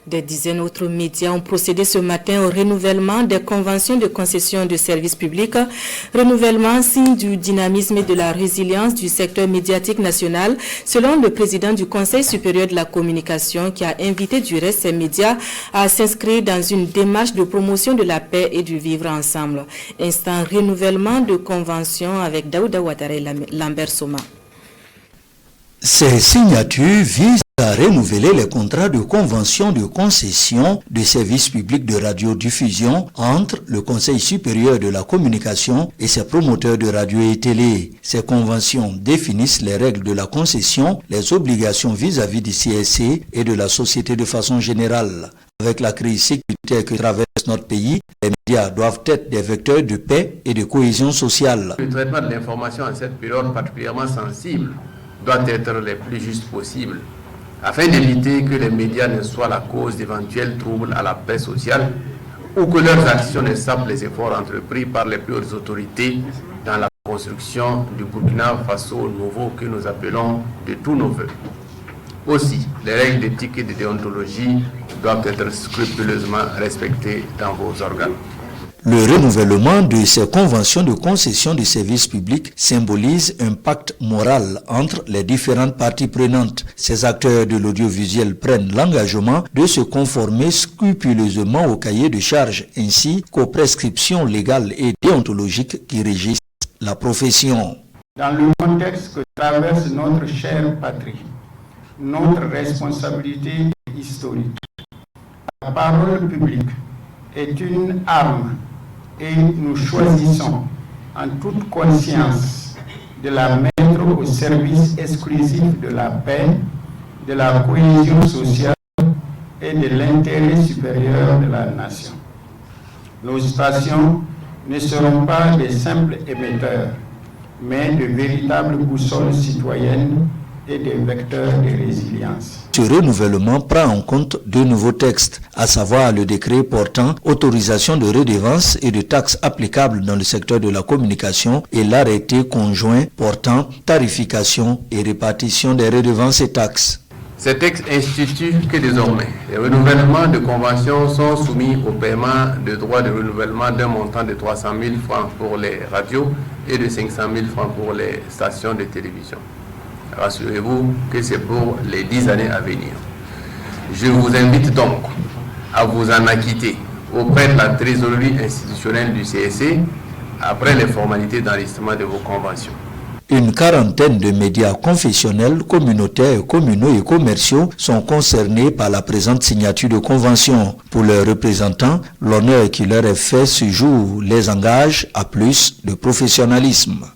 Des dizaines d'autres médias ont procédé ce matin au renouvellement des conventions de concession de services publics. Renouvellement signe du dynamisme et de la résilience du secteur médiatique national, selon le président du Conseil supérieur de la communication qui a invité du reste ces médias à s'inscrire dans une démarche de promotion de la paix et du vivre ensemble. Instant renouvellement de convention avec Daouda Ouattara et Lambert Soma. Ces signatures visent à renouveler les contrats de convention de concession de services publics de radiodiffusion entre le Conseil supérieur de la communication et ses promoteurs de radio et télé. Ces conventions définissent les règles de la concession, les obligations vis-à-vis du CSC et de la société de façon générale. Avec la crise sécuritaire que traverse notre pays, les médias doivent être des vecteurs de paix et de cohésion sociale. Le traitement de l'information en cette période particulièrement sensible doit être le plus juste possible, afin d'éviter que les médias ne soient la cause d'éventuels troubles à la paix sociale ou que leurs actions ne sapent les efforts entrepris par les plus hautes autorités dans la construction du Burkina Faso nouveau que nous appelons de tous nos voeux. Aussi, les règles d'éthique et de déontologie doivent être scrupuleusement respectées dans vos organes. Le renouvellement de ces conventions de concession de services publics symbolise un pacte moral entre les différentes parties prenantes. Ces acteurs de l'audiovisuel prennent l'engagement de se conformer scrupuleusement au cahier de charges ainsi qu'aux prescriptions légales et déontologiques qui régissent la profession. Dans le contexte que traverse notre chère patrie, notre responsabilité est historique. La parole publique est une arme et nous choisissons en toute conscience de la mettre au service exclusif de la paix, de la cohésion sociale et de l'intérêt supérieur de la nation. Nos stations ne seront pas des simples émetteurs, mais de véritables boussoles citoyennes et des vecteurs de résilience. Ce renouvellement prend en compte deux nouveaux textes, à savoir le décret portant autorisation de redevances et de taxes applicables dans le secteur de la communication et l'arrêté conjoint portant tarification et répartition des redevances et taxes. Ces textes instituent que désormais, les renouvellements de conventions sont soumis au paiement de droits de renouvellement d'un montant de 300 000 francs pour les radios et de 500 000 francs pour les stations de télévision. Rassurez-vous que c'est pour les 10 années à venir. Je vous invite donc à vous en acquitter auprès de la trésorerie institutionnelle du CSC après les formalités d'enregistrement de vos conventions. Une quarantaine de médias confessionnels, communautaires, communaux et commerciaux sont concernés par la présente signature de convention. Pour leurs représentants, l'honneur qui leur est fait ce jour les engage à plus de professionnalisme.